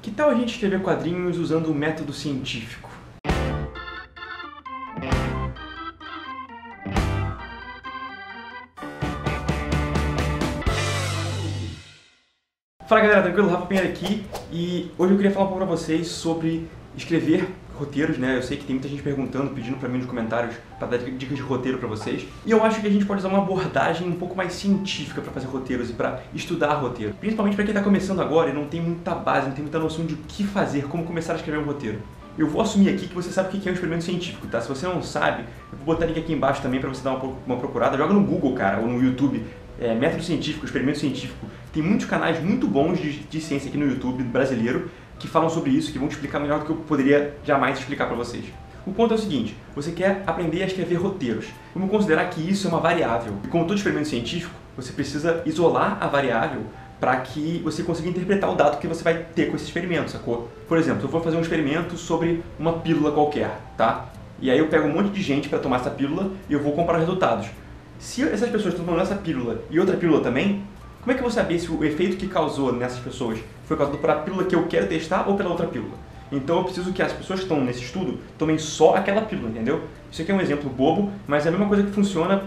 Que tal a gente escrever quadrinhos usando o método científico? Fala galera, tranquilo? Rafa Pinheiro aqui e hoje eu queria falar um pouco pra vocês sobre escrever roteiros, né? Eu sei que tem muita gente perguntando, pedindo pra mim nos comentários pra dar dicas de roteiro pra vocês. E eu acho que a gente pode usar uma abordagem um pouco mais científica pra fazer roteiros e pra estudar roteiro. Principalmente pra quem tá começando agora e não tem muita base, não tem muita noção de o que fazer, como começar a escrever um roteiro. Eu vou assumir aqui que você sabe o que é um experimento científico, tá? Se você não sabe, eu vou botar link aqui embaixo também pra você dar uma procurada. Joga no Google, cara, ou no YouTube. Método científico, experimento científico. Tem muitos canais muito bons de ciência aqui no YouTube brasileiro que falam sobre isso, que vão te explicar melhor do que eu poderia jamais explicar para vocês. O ponto é o seguinte, você quer aprender a escrever roteiros. Vamos considerar que isso é uma variável. E como todo experimento científico, você precisa isolar a variável para que você consiga interpretar o dado que você vai ter com esse experimento, sacou? Por exemplo, eu vou fazer um experimento sobre uma pílula qualquer, tá? E aí eu pego um monte de gente para tomar essa pílula e eu vou comparar resultados. Se essas pessoas estão tomando essa pílula e outra pílula também, como é que eu vou saber se o efeito que causou nessas pessoas foi causado pela pílula que eu quero testar ou pela outra pílula? Então eu preciso que as pessoas que estão nesse estudo tomem só aquela pílula, entendeu? Isso aqui é um exemplo bobo, mas é a mesma coisa que funciona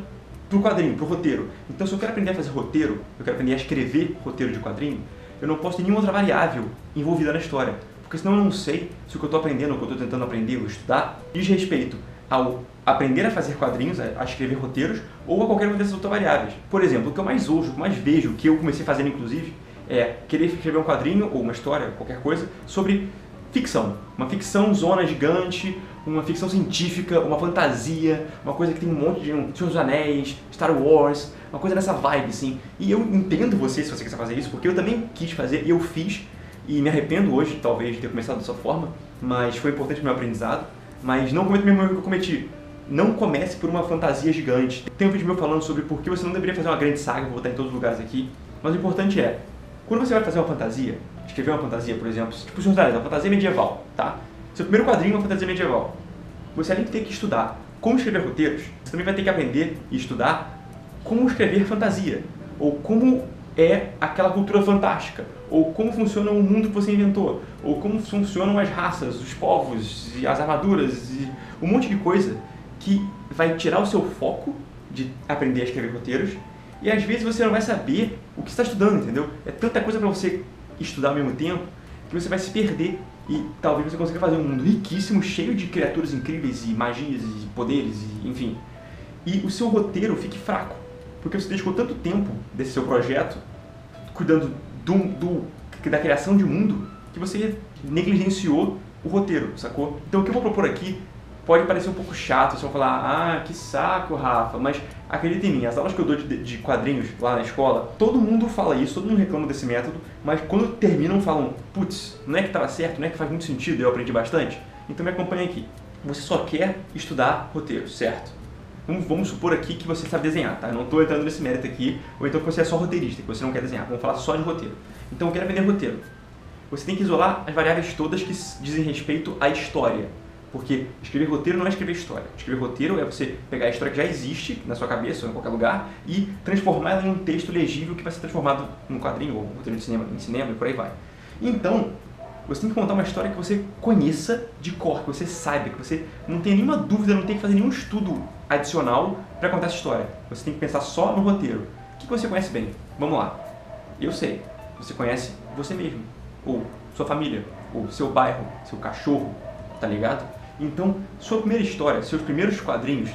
pro quadrinho, pro roteiro. Então se eu quero aprender a fazer roteiro, eu quero aprender a escrever roteiro de quadrinho, eu não posso ter nenhuma outra variável envolvida na história, porque senão eu não sei se o que eu estou aprendendo, o que eu estou tentando aprender ou estudar, diz respeito ao aprender a fazer quadrinhos, a escrever roteiros, ou a qualquer uma dessas outras variáveis. Por exemplo, o que eu mais ouço, o que eu mais vejo, que eu comecei fazendo inclusive, é querer escrever um quadrinho, ou uma história, qualquer coisa, sobre ficção. Uma ficção zona gigante, uma ficção científica, uma fantasia, uma coisa que tem um monte de Senhor dos Anéis, Star Wars, uma coisa nessa vibe, assim. E eu entendo você, se você quiser fazer isso, porque eu também quis fazer, e eu fiz, e me arrependo hoje, talvez, de ter começado dessa forma, mas foi importante pro meu aprendizado. Mas não cometa o mesmo erro que eu cometi. Não comece por uma fantasia gigante. Tem um vídeo meu falando sobre por que você não deveria fazer uma grande saga, vou botar em todos os lugares aqui. Mas o importante é, quando você vai fazer uma fantasia, escrever uma fantasia, por exemplo, tipo Senhor dos Anéis, uma fantasia medieval, tá? Seu primeiro quadrinho é uma fantasia medieval. Você além de ter que estudar como escrever roteiros, você também vai ter que aprender e estudar como escrever fantasia. Ou como é aquela cultura fantástica, ou como funciona o mundo que você inventou, ou como funcionam as raças, os povos, e as armaduras, e um monte de coisa que vai tirar o seu foco de aprender a escrever roteiros, e às vezes você não vai saber o que você está estudando, entendeu? É tanta coisa para você estudar ao mesmo tempo, que você vai se perder, e talvez você consiga fazer um mundo riquíssimo, cheio de criaturas incríveis, e magias, e poderes, e enfim. E o seu roteiro fique fraco. Porque você dedicou tanto tempo desse seu projeto, cuidando da criação de mundo, que você negligenciou o roteiro, sacou? Então o que eu vou propor aqui pode parecer um pouco chato, vocês vão falar, ah, que saco, Rafa, mas acredita em mim, as aulas que eu dou de quadrinhos lá na escola, todo mundo fala isso, todo mundo reclama desse método, mas quando terminam falam, putz, não é que estava certo, não é que faz muito sentido, eu aprendi bastante? Então me acompanha aqui. Você só quer estudar roteiro, certo? Vamos supor aqui que você sabe desenhar, tá? Eu não estou entrando nesse mérito aqui, ou então que você é só roteirista, que você não quer desenhar. Vamos falar só de roteiro. Então eu quero aprender roteiro. Você tem que isolar as variáveis todas que dizem respeito à história. Porque escrever roteiro não é escrever história. Escrever roteiro é você pegar a história que já existe na sua cabeça ou em qualquer lugar e transformar ela em um texto legível que vai ser transformado num quadrinho ou roteiro em cinema e por aí vai. Então, você tem que contar uma história que você conheça de cor, que você saiba, que você não tenha nenhuma dúvida, não tem que fazer nenhum estudo adicional para contar essa história. Você tem que pensar só no roteiro. O que você conhece bem? Vamos lá. Eu sei. Você conhece você mesmo, ou sua família, ou seu bairro, seu cachorro, tá ligado? Então, sua primeira história, seus primeiros quadrinhos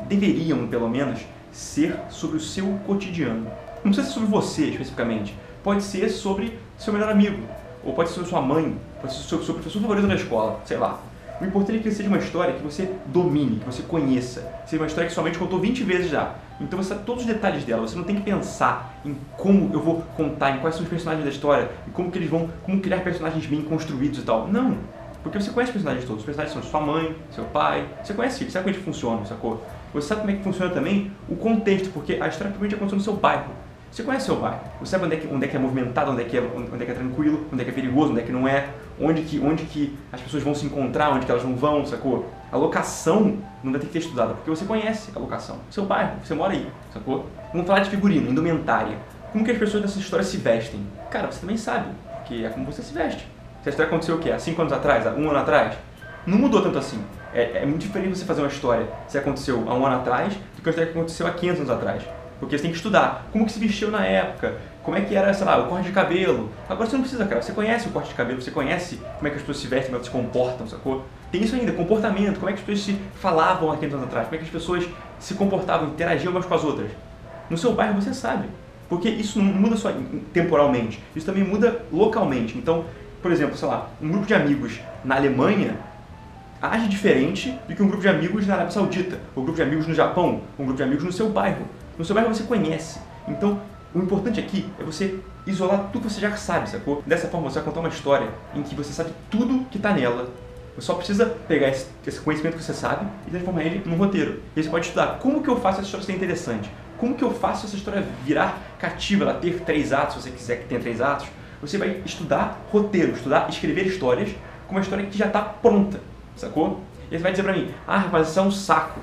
deveriam, pelo menos, ser sobre o seu cotidiano. Não precisa ser sobre você, especificamente. Pode ser sobre seu melhor amigo, ou pode ser sobre sua mãe, pode ser sobre o seu professor favorito da escola, sei lá. O importante é que seja uma história que você domine, que você conheça. Seja uma história que sua mente contou 20 vezes já. Então você sabe todos os detalhes dela, você não tem que pensar em como eu vou contar, em quais são os personagens da história, e como criar personagens bem construídos e tal. Não, porque você conhece os personagens todos. Os personagens são sua mãe, seu pai, você conhece eles, sabe como eles funcionam, sacou? Você sabe como é que funciona também o contexto, porque a história provavelmente aconteceu no seu bairro. Você conhece seu bairro, você sabe onde é que é movimentado, onde é que é tranquilo, onde é que é perigoso, onde é que não é, onde que as pessoas vão se encontrar, onde que elas não vão, sacou? A locação não vai ter que ser estudada, porque você conhece a locação, seu bairro, você mora aí, sacou? Vamos falar de figurino, indumentária. Como que as pessoas dessa história se vestem? Cara, você também sabe. porque é como você se veste. Se a história aconteceu o quê? Há 5 anos atrás? Há 1 ano atrás? Não mudou tanto assim. É muito diferente você fazer uma história se aconteceu há 1 ano atrás do que uma história que aconteceu há 500 anos atrás. Porque você tem que estudar como que se vestiu na época, como é que era, sei lá, o corte de cabelo. Agora você não precisa, cara. Você conhece o corte de cabelo, você conhece como é que as pessoas se vestem, como elas se comportam, sacou? Tem isso ainda, comportamento, como é que as pessoas se falavam há 500 anos atrás, como é que as pessoas se comportavam, interagiam umas com as outras. No seu bairro você sabe. Porque isso não muda só temporalmente, isso também muda localmente. Então, por exemplo, sei lá, um grupo de amigos na Alemanha age diferente do que um grupo de amigos na Arábia Saudita, ou um grupo de amigos no Japão, ou um grupo de amigos no seu bairro. No seu bairro você conhece. Então, o importante aqui é você isolar tudo que você já sabe, sacou? Dessa forma você vai contar uma história em que você sabe tudo que está nela. Você só precisa pegar esse conhecimento que você sabe e transformar ele num roteiro. E aí você pode estudar como que eu faço essa história ser interessante. Como que eu faço essa história virar cativa, ela ter 3 atos, se você quiser que tenha 3 atos. Você vai estudar roteiro, estudar escrever histórias com uma história que já está pronta, sacou? E aí você vai dizer pra mim, mas isso é um saco.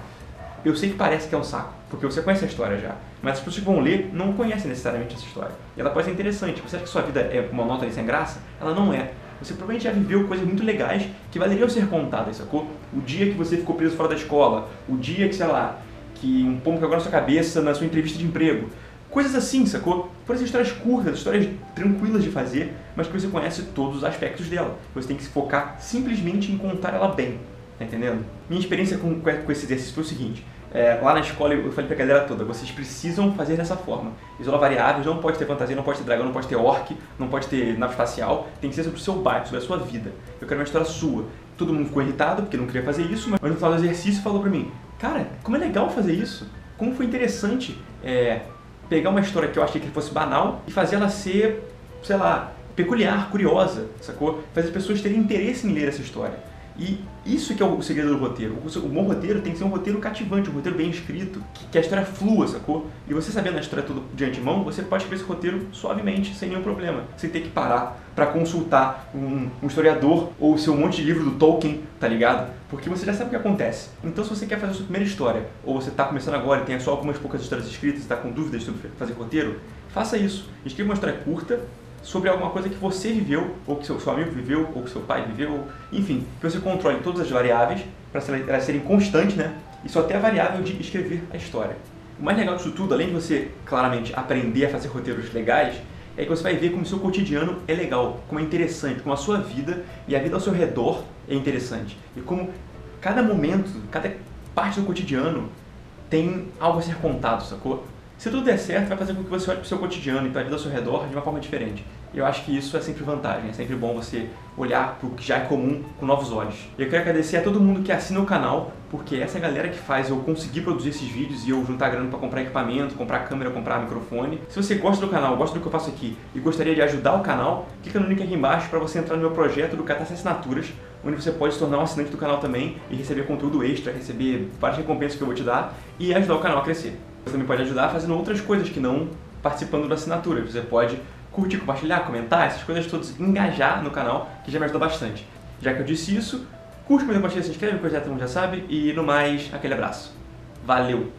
Eu sei que parece que é um saco, porque você conhece a história já. Mas as pessoas que vão ler não conhecem necessariamente essa história. E ela pode ser interessante. Você acha que sua vida é uma nota ali sem graça? Ela não é. Você provavelmente já viveu coisas muito legais que valeriam ser contadas, sacou? O dia que você ficou preso fora da escola, o dia que, sei lá, que um pombo cagou na sua cabeça na sua entrevista de emprego. Coisas assim, sacou? Por histórias curtas, histórias tranquilas de fazer, mas que você conhece todos os aspectos dela. Você tem que se focar simplesmente em contar ela bem, tá entendendo? Minha experiência com esse exercício foi o seguinte. Lá na escola eu falei pra galera toda, vocês precisam fazer dessa forma. Isolar variáveis, não pode ter fantasia, não pode ter dragão, não pode ter orc, não pode ter nave espacial, tem que ser sobre o seu bairro, sobre a sua vida. Eu quero uma história sua. Todo mundo ficou irritado porque não queria fazer isso, mas no final do exercício falou pra mim, cara, como é legal fazer isso, como foi interessante pegar uma história que eu achei que fosse banal e fazer ela ser, sei lá, peculiar, curiosa, sacou? Fazer as pessoas terem interesse em ler essa história. E isso que é o segredo do roteiro. O bom roteiro tem que ser um roteiro cativante, um roteiro bem escrito, que a história flua, sacou? E você sabendo a história toda de antemão, você pode escrever esse roteiro suavemente, sem nenhum problema. Sem ter que parar para consultar um historiador ou o seu monte de livro do Tolkien, tá ligado? Porque você já sabe o que acontece. Então se você quer fazer a sua primeira história, ou você tá começando agora e tem só algumas poucas histórias escritas e tá com dúvidas sobre fazer roteiro, faça isso. Escreva uma história curta, sobre alguma coisa que você viveu, ou que seu amigo viveu, ou que seu pai viveu, enfim, que você controle todas as variáveis para elas serem constantes, né? E só ter a variável de escrever a história. O mais legal disso tudo, além de você, claramente, aprender a fazer roteiros legais, é que você vai ver como o seu cotidiano é legal, como é interessante, como a sua vida e a vida ao seu redor é interessante. E como cada momento, cada parte do cotidiano tem algo a ser contado, sacou? Se tudo der certo, vai fazer com que você olhe para o seu cotidiano e para a vida ao seu redor de uma forma diferente. E eu acho que isso é sempre vantagem, é sempre bom você olhar para o que já é comum com novos olhos. E eu quero agradecer a todo mundo que assina o canal, porque essa é a galera que faz eu conseguir produzir esses vídeos e eu juntar grana para comprar equipamento, comprar câmera, comprar microfone. Se você gosta do canal, gosta do que eu faço aqui e gostaria de ajudar o canal, clica no link aqui embaixo para você entrar no meu projeto do Catarse Assinaturas, onde você pode se tornar um assinante do canal também e receber conteúdo extra, receber várias recompensas que eu vou te dar e ajudar o canal a crescer. Você também pode ajudar fazendo outras coisas que não participando da assinatura. Você pode curtir, compartilhar, comentar, essas coisas todas, engajar no canal, que já me ajuda bastante. Já que eu disse isso, curte, compartilha, se inscreve, coisa que todo mundo já sabe, e no mais, aquele abraço. Valeu!